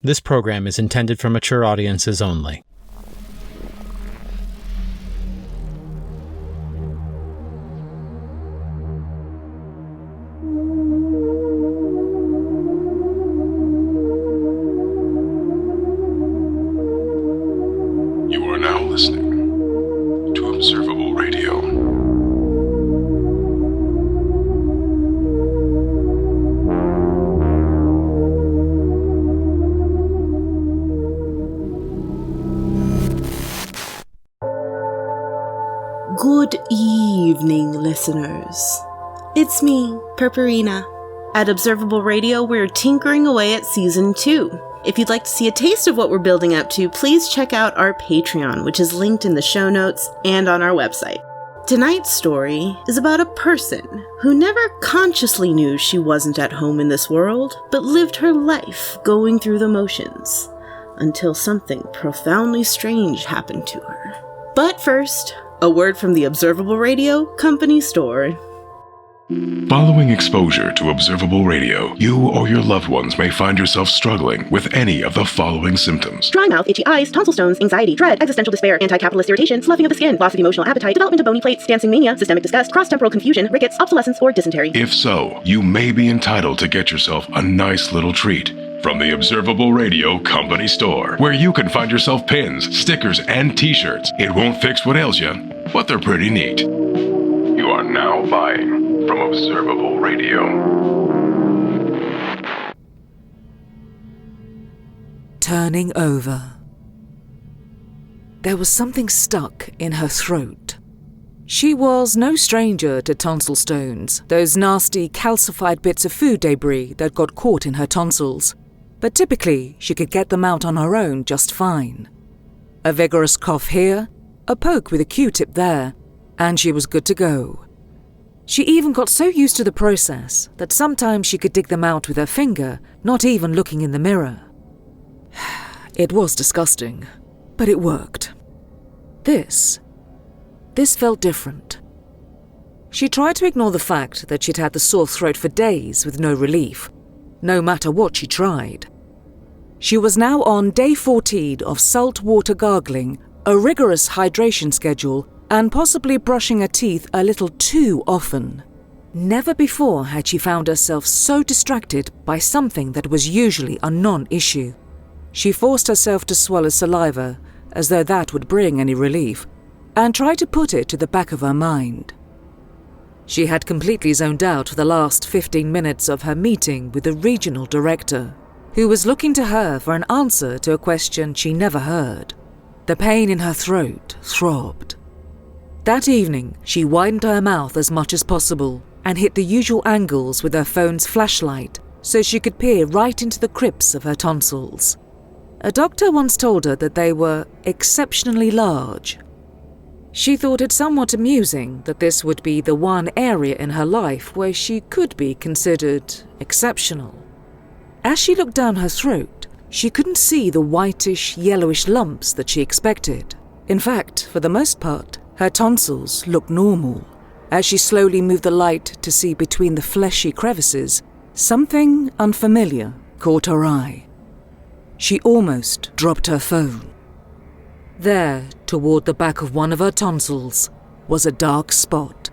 This program is intended for mature audiences only. You are now listening to Observable Radio. Good evening, listeners. It's me, Purpurina. At Observable Radio, we're tinkering away at Season 2. If you'd like to see a taste of what we're building up to, please check out our Patreon, which is linked in the show notes and on our website. Tonight's story is about a person who never consciously knew she wasn't at home in this world, but lived her life going through the motions, until something profoundly strange happened to her. But first, a word from the Observable Radio Company Store. Following exposure to Observable Radio, you or your loved ones may find yourself struggling with any of the following symptoms: Dry mouth, itchy eyes, tonsil stones, anxiety, dread, existential despair, anti-capitalist irritation, sloughing of the skin, loss of emotional appetite, development of bony plates, dancing mania, systemic disgust, cross-temporal confusion, rickets, obsolescence, or dysentery. If so, you may be entitled to get yourself a nice little treat from the Observable Radio Company Store, where you can find yourself pins, stickers, and t-shirts. It won't fix what ails you, but they're pretty neat. You are now buying from Observable Radio. Turning over. There was something stuck in her throat. She was no stranger to tonsil stones, those nasty calcified bits of food debris that got caught in her tonsils. But typically, she could get them out on her own just fine. A vigorous cough here, a poke with a Q-tip there, and she was good to go. She even got so used to the process that sometimes she could dig them out with her finger, not even looking in the mirror. It was disgusting, but it worked. This felt different. She tried to ignore the fact that she'd had the sore throat for days with no relief, no matter what she tried. She was now on day 14 of salt water gargling, a rigorous hydration schedule, and possibly brushing her teeth a little too often. Never before had she found herself so distracted by something that was usually a non-issue. She forced herself to swallow saliva, as though that would bring any relief, and tried to put it to the back of her mind. She had completely zoned out for the last 15 minutes of her meeting with the regional director, who was looking to her for an answer to a question she never heard. The pain in her throat throbbed. That evening, she widened her mouth as much as possible and hit the usual angles with her phone's flashlight so she could peer right into the crypts of her tonsils. A doctor once told her that they were exceptionally large. She thought it somewhat amusing that this would be the one area in her life where she could be considered exceptional. As she looked down her throat, she couldn't see the whitish, yellowish lumps that she expected. In fact, for the most part, her tonsils looked normal. As she slowly moved the light to see between the fleshy crevices, something unfamiliar caught her eye. She almost dropped her phone. There, toward the back of one of her tonsils, was a dark spot.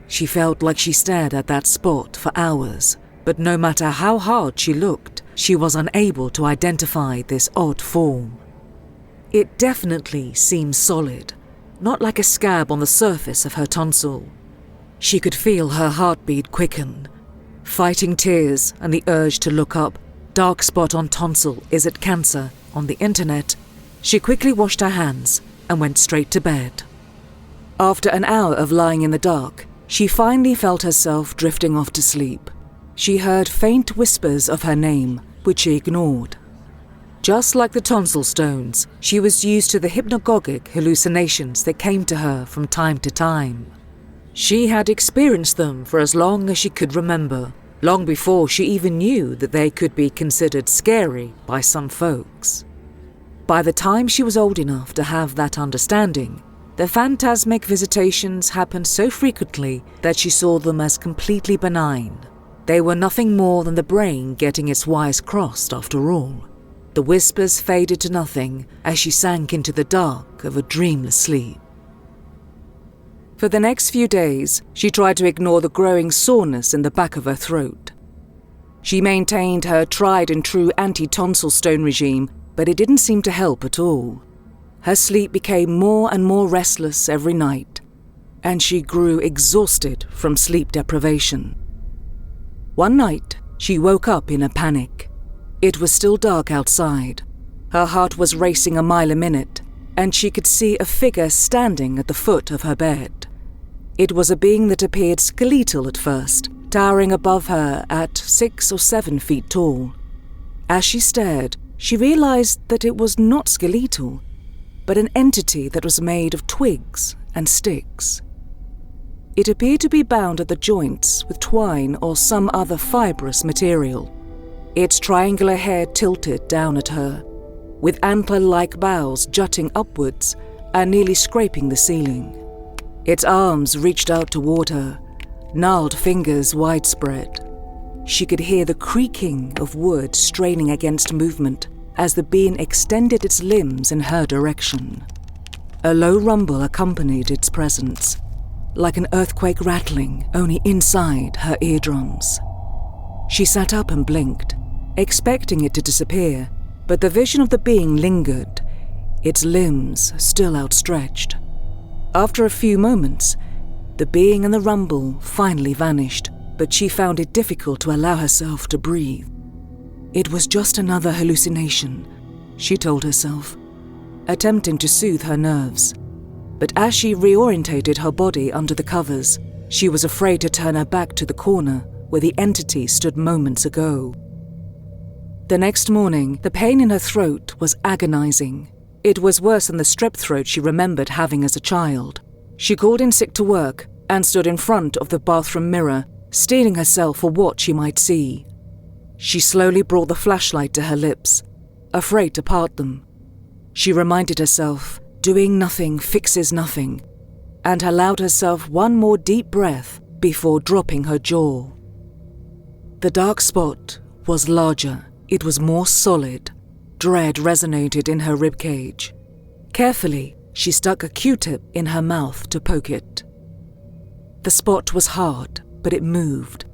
She felt like she stared at that spot for hours, but no matter how hard she looked, she was unable to identify this odd form. It definitely seemed solid, not like a scab on the surface of her tonsil. She could feel her heartbeat quicken. Fighting tears and the urge to look up, "Dark spot on tonsil, is it cancer?" on the internet, she quickly washed her hands and went straight to bed. After an hour of lying in the dark, she finally felt herself drifting off to sleep. She heard faint whispers of her name, which she ignored. Just like the tonsil stones, she was used to the hypnagogic hallucinations that came to her from time to time. She had experienced them for as long as she could remember, long before she even knew that they could be considered scary by some folks. By the time she was old enough to have that understanding, the phantasmic visitations happened so frequently that she saw them as completely benign. They were nothing more than the brain getting its wires crossed after all. The whispers faded to nothing as she sank into the dark of a dreamless sleep. For the next few days, she tried to ignore the growing soreness in the back of her throat. She maintained her tried-and-true anti-tonsil stone regime, but it didn't seem to help at all. Her sleep became more and more restless every night, and she grew exhausted from sleep deprivation. One night, she woke up in a panic. It was still dark outside. Her heart was racing a mile a minute, and she could see a figure standing at the foot of her bed. It was a being that appeared skeletal at first, towering above her at 6 or 7 feet tall. As she stared, she realized that it was not skeletal, but an entity that was made of twigs and sticks. It appeared to be bound at the joints with twine or some other fibrous material. Its triangular head tilted down at her, with antler-like boughs jutting upwards and nearly scraping the ceiling. Its arms reached out toward her, gnarled fingers widespread. She could hear the creaking of wood straining against movement as the being extended its limbs in her direction. A low rumble accompanied its presence, like an earthquake rattling only inside her eardrums. She sat up and blinked, expecting it to disappear, but the vision of the being lingered, its limbs still outstretched. After a few moments, the being and the rumble finally vanished, but she found it difficult to allow herself to breathe. It was just another hallucination, she told herself, attempting to soothe her nerves. But as she reorientated her body under the covers, she was afraid to turn her back to the corner where the entity stood moments ago. The next morning, the pain in her throat was agonizing. It was worse than the strep throat she remembered having as a child. She called in sick to work and stood in front of the bathroom mirror, steeling herself for what she might see. She slowly brought the flashlight to her lips, afraid to part them. She reminded herself, doing nothing fixes nothing, and allowed herself one more deep breath before dropping her jaw. The dark spot was larger. It was more solid. Dread resonated in her ribcage. Carefully, she stuck a Q-tip in her mouth to poke it. The spot was hard, but it moved.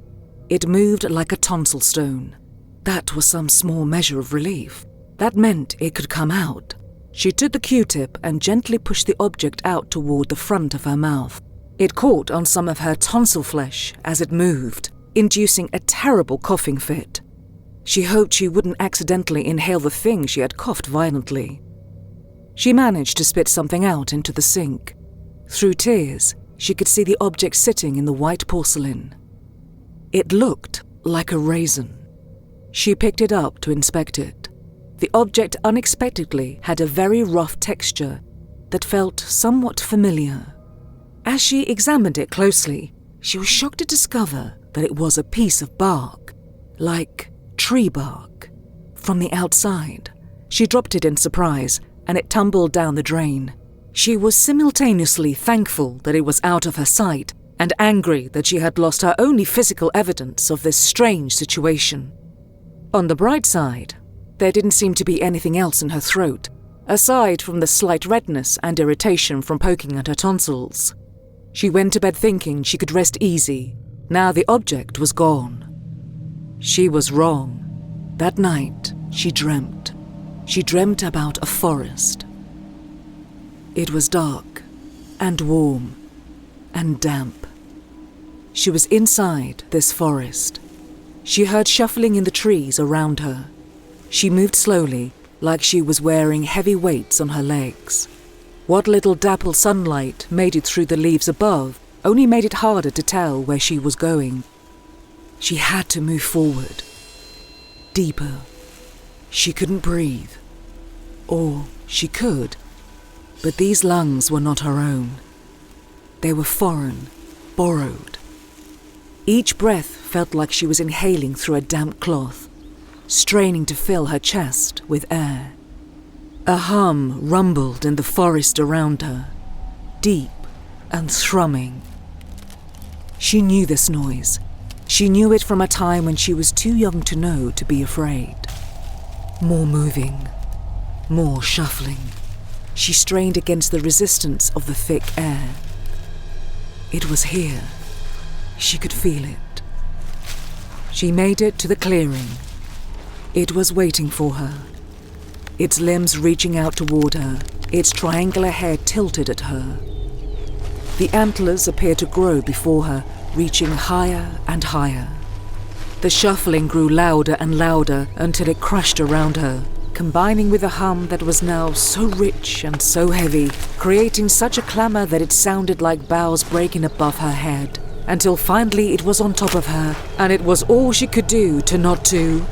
It moved like a tonsil stone. That was some small measure of relief. That meant it could come out. She took the Q-tip and gently pushed the object out toward the front of her mouth. It caught on some of her tonsil flesh as it moved, inducing a terrible coughing fit. She hoped she wouldn't accidentally inhale the thing she had coughed violently. She managed to spit something out into the sink. Through tears, she could see the object sitting in the white porcelain. It looked like a raisin. She picked it up to inspect it. The object unexpectedly had a very rough texture that felt somewhat familiar. As she examined it closely, she was shocked to discover that it was a piece of bark, like tree bark. From the outside, she dropped it in surprise, and it tumbled down the drain. She was simultaneously thankful that it was out of her sight and angry that she had lost her only physical evidence of this strange situation. On the bright side, there didn't seem to be anything else in her throat, aside from the slight redness and irritation from poking at her tonsils. She went to bed thinking she could rest easy. Now the object was gone. She was wrong. That night, she dreamt. She dreamt about a forest. It was dark and warm and damp. She was inside this forest. She heard shuffling in the trees around her. She moved slowly, like she was wearing heavy weights on her legs. What little dappled sunlight made it through the leaves above only made it harder to tell where she was going. She had to move forward. Deeper. She couldn't breathe. Or she could. But these lungs were not her own. They were foreign, borrowed. Each breath felt like she was inhaling through a damp cloth, straining to fill her chest with air. A hum rumbled in the forest around her, deep and thrumming. She knew this noise. She knew it from a time when she was too young to know to be afraid. More moving, more shuffling. She strained against the resistance of the thick air. It was here. She could feel it. She made it to the clearing. It was waiting for her. Its limbs reaching out toward her, its triangular head tilted at her. The antlers appeared to grow before her, reaching higher and higher. The shuffling grew louder and louder until it crashed around her, combining with a hum that was now so rich and so heavy, creating such a clamor that it sounded like boughs breaking above her head, until finally it was on top of her, and it was all she could do to not to.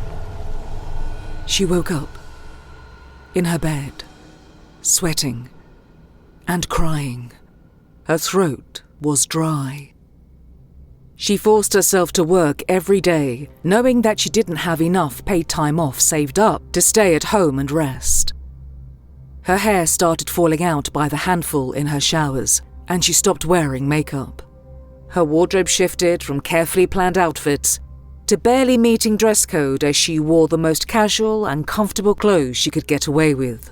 She woke up, in her bed, sweating and crying. Her throat was dry. She forced herself to work every day, knowing that she didn't have enough paid time off saved up to stay at home and rest. Her hair started falling out by the handful in her showers, and she stopped wearing makeup. Her wardrobe shifted from carefully planned outfits to barely meeting dress code as she wore the most casual and comfortable clothes she could get away with.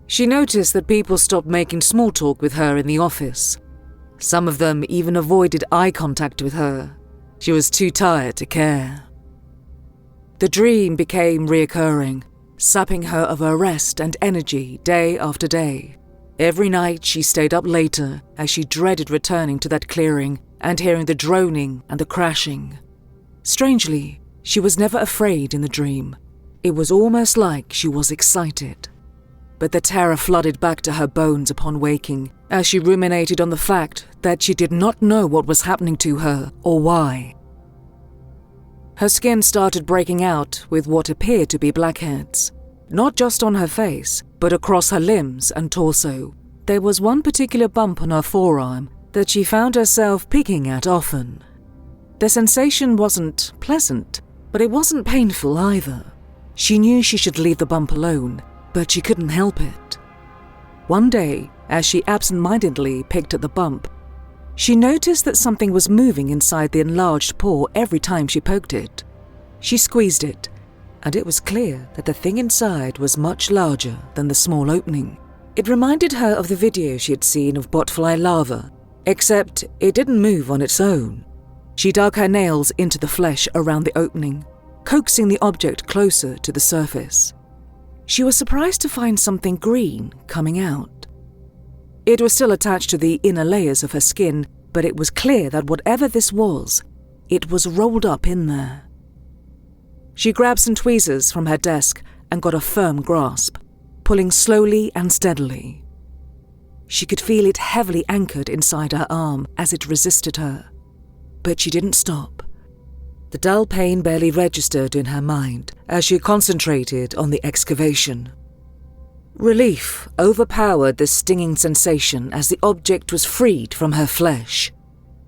She noticed that people stopped making small talk with her in the office. Some of them even avoided eye contact with her. She was too tired to care. The dream became reoccurring, sapping her of her rest and energy day after day. Every night she stayed up later as she dreaded returning to that clearing and hearing the droning and the crashing. Strangely, she was never afraid in the dream. It was almost like she was excited. But the terror flooded back to her bones upon waking as she ruminated on the fact that she did not know what was happening to her or why. Her skin started breaking out with what appeared to be blackheads, not just on her face, but across her limbs and torso. There was one particular bump on her forearm that she found herself picking at often. The sensation wasn't pleasant, but it wasn't painful either. She knew she should leave the bump alone, but she couldn't help it. One day, as she absent-mindedly picked at the bump, she noticed that something was moving inside the enlarged paw every time she poked it. She squeezed it, and it was clear that the thing inside was much larger than the small opening. It reminded her of the video she had seen of botfly larvae, except it didn't move on its own. She dug her nails into the flesh around the opening, coaxing the object closer to the surface. She was surprised to find something green coming out. It was still attached to the inner layers of her skin, but it was clear that whatever this was, it was rolled up in there. She grabbed some tweezers from her desk and got a firm grasp, pulling slowly and steadily. She could feel it heavily anchored inside her arm as it resisted her. But she didn't stop. The dull pain barely registered in her mind as she concentrated on the excavation. Relief overpowered the stinging sensation as the object was freed from her flesh.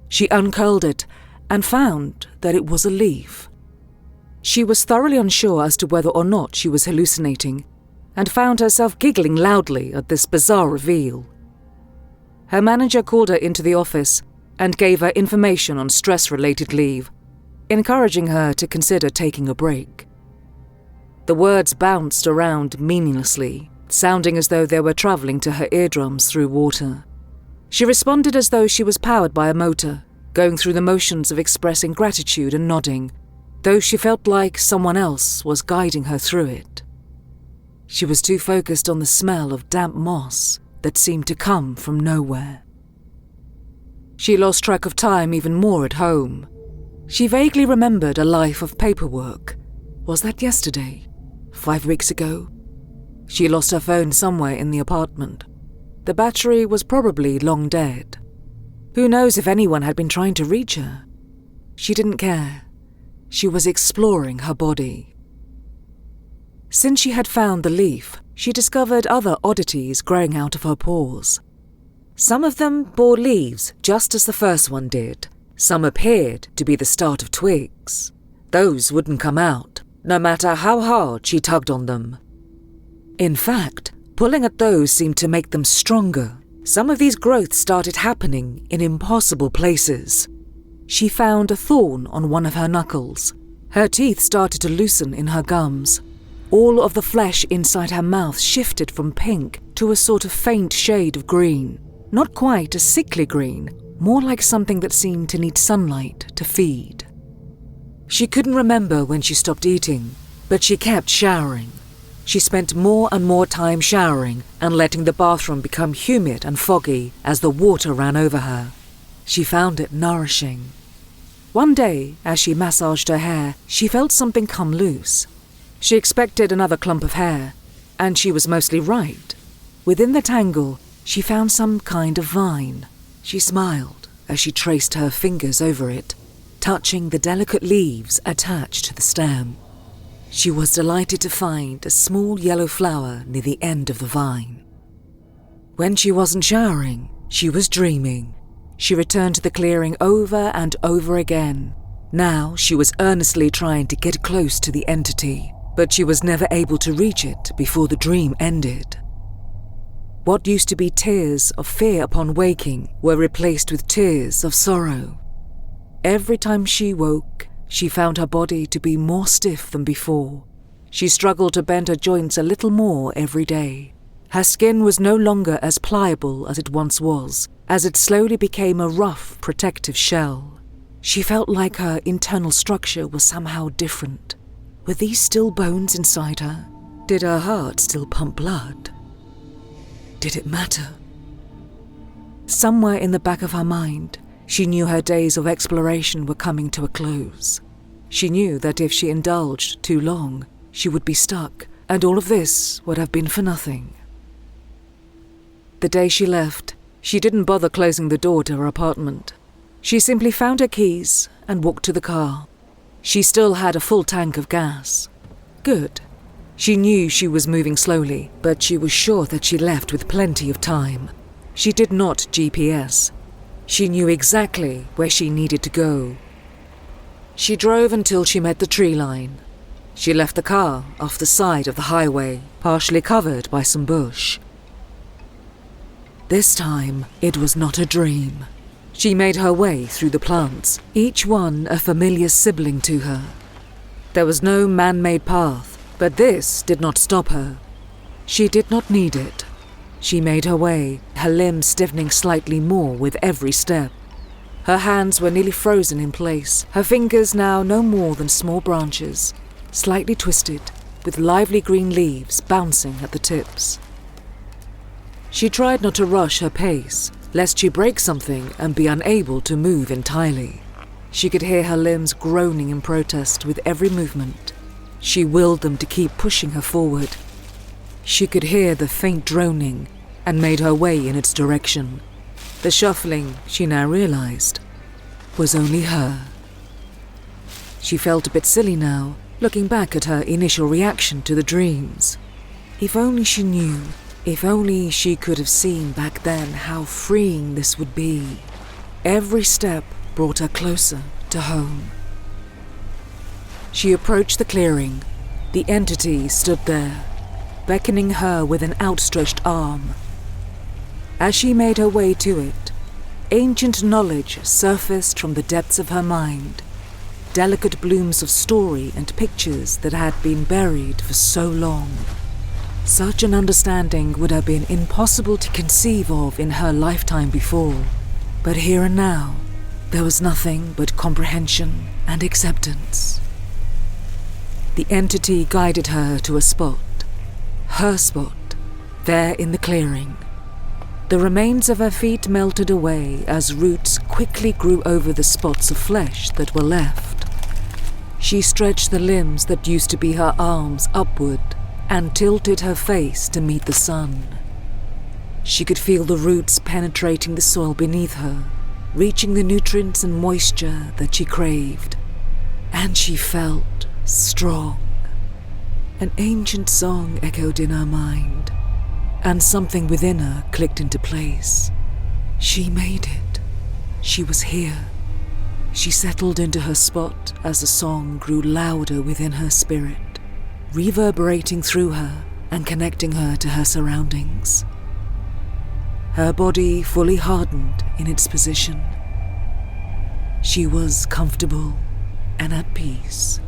She uncurled it and found that it was a leaf. She was thoroughly unsure as to whether or not she was hallucinating, and found herself giggling loudly at this bizarre reveal. Her manager called her into the office and gave her information on stress-related leave, encouraging her to consider taking a break. The words bounced around meaninglessly, sounding as though they were traveling to her eardrums through water. She responded as though she was powered by a motor, going through the motions of expressing gratitude and nodding, though she felt like someone else was guiding her through it. She was too focused on the smell of damp moss that seemed to come from nowhere. She lost track of time even more at home. She vaguely remembered a life of paperwork. Was that yesterday? 5 weeks ago? She lost her phone somewhere in the apartment. The battery was probably long dead. Who knows if anyone had been trying to reach her? She didn't care. She was exploring her body. Since she had found the leaf, she discovered other oddities growing out of her paws. Some of them bore leaves just as the first one did. Some appeared to be the start of twigs. Those wouldn't come out, no matter how hard she tugged on them. In fact, pulling at those seemed to make them stronger. Some of these growths started happening in impossible places. She found a thorn on one of her knuckles. Her teeth started to loosen in her gums. All of the flesh inside her mouth shifted from pink to a sort of faint shade of green. Not quite a sickly green, more like something that seemed to need sunlight to feed. She couldn't remember when she stopped eating, but she kept showering. She spent more and more time showering and letting the bathroom become humid and foggy as the water ran over her. She found it nourishing. One day, as she massaged her hair, she felt something come loose. She expected another clump of hair, and she was mostly right. Within the tangle, she found some kind of vine. She smiled as she traced her fingers over it, touching the delicate leaves attached to the stem. She was delighted to find a small yellow flower near the end of the vine. When she wasn't showering, she was dreaming. She returned to the clearing over and over again. Now she was earnestly trying to get close to the entity, but she was never able to reach it before the dream ended. What used to be tears of fear upon waking were replaced with tears of sorrow. Every time she woke, she found her body to be more stiff than before. She struggled to bend her joints a little more every day. Her skin was no longer as pliable as it once was, as it slowly became a rough, protective shell. She felt like her internal structure was somehow different. Were these still bones inside her? Did her heart still pump blood? Did it matter? Somewhere in the back of her mind, she knew her days of exploration were coming to a close. She knew that if she indulged too long, she would be stuck, and all of this would have been for nothing. The day she left, she didn't bother closing the door to her apartment. She simply found her keys and walked to the car. She still had a full tank of gas. Good. She knew she was moving slowly, but she was sure that she left with plenty of time. She did not GPS. She knew exactly where she needed to go. She drove until she met the tree line. She left the car off the side of the highway, partially covered by some bush. This time, it was not a dream. She made her way through the plants, each one a familiar sibling to her. There was no man-made path, but this did not stop her. She did not need it. She made her way, her limbs stiffening slightly more with every step. Her hands were nearly frozen in place, her fingers now no more than small branches, slightly twisted, with lively green leaves bouncing at the tips. She tried not to rush her pace, lest she break something and be unable to move entirely. She could hear her limbs groaning in protest with every movement. She willed them to keep pushing her forward. She could hear the faint droning and made her way in its direction. The shuffling, she now realized, was only her. She felt a bit silly now, looking back at her initial reaction to the dreams. If only she knew, if only she could have seen back then how freeing this would be. Every step brought her closer to home. She approached the clearing. The entity stood there, beckoning her with an outstretched arm. As she made her way to it, ancient knowledge surfaced from the depths of her mind, delicate blooms of story and pictures that had been buried for so long. Such an understanding would have been impossible to conceive of in her lifetime before, but here and now, there was nothing but comprehension and acceptance. The entity guided her to a spot, her spot, there in the clearing. The remains of her feet melted away as roots quickly grew over the spots of flesh that were left. She stretched the limbs that used to be her arms upward and tilted her face to meet the sun. She could feel the roots penetrating the soil beneath her, reaching the nutrients and moisture that she craved. And she felt strong. An ancient song echoed in her mind, and something within her clicked into place. She made it. She was here. She settled into her spot as the song grew louder within her spirit, reverberating through her and connecting her to her surroundings. Her body fully hardened in its position. She was comfortable and at peace.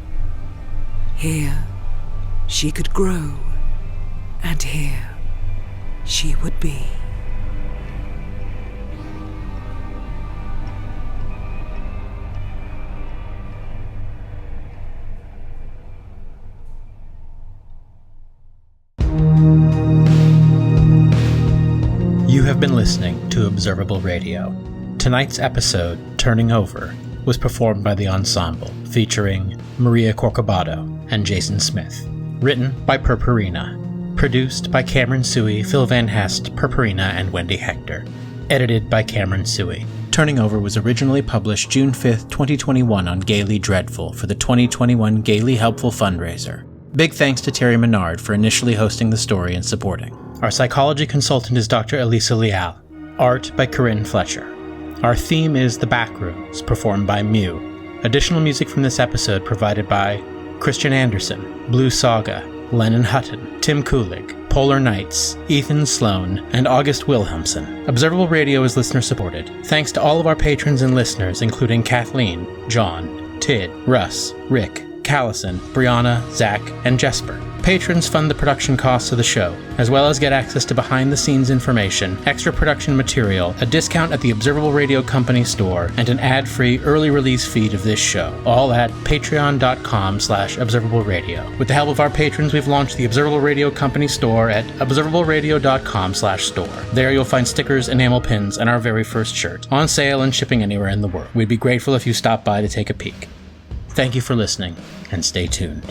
Here, she could grow, and here she would be. You have been listening to Observable Radio. Tonight's episode, Turning Over, was performed by the Ensemble, featuring Maria Corcorbado and Jason Smith. Written by Purpurina. Produced by Cameron Suey, Phil Van Hest, Purpurina, and Wendy Hector. Edited by Cameron Suey. Turning Over was originally published June 5th, 2021 on Gaily Dreadful for the 2021 Gaily Helpful fundraiser. Big thanks to Terry Menard for initially hosting the story and supporting. Our psychology consultant is Dr. Elisa Leal. Art by Karrin Fletcher. Our theme is The Backrooms, performed by Myuu. Additional music from this episode provided by Christian Andersen, Blue Saga, Lennon Hutton, Tim Kulig, Polar Nights, Ethan Sloan, and August Wilhelmsson. Observable Radio is listener-supported. Thanks to all of our patrons and listeners, including Kathleen, John, Tid, Russ, Rick, Kalasin, Brianna, Zach, and Jesper. Patrons fund the production costs of the show, as well as get access to behind-the-scenes information, extra production material, a discount at the Observable Radio Company store, and an ad-free early release feed of this show, all at patreon.com/observableradio. With the help of our patrons, we've launched the Observable Radio Company store at observableradio.com/store. There you'll find stickers, enamel pins, and our very first shirt, on sale and shipping anywhere in the world. We'd be grateful if you stopped by to take a peek. Thank you for listening, and stay tuned.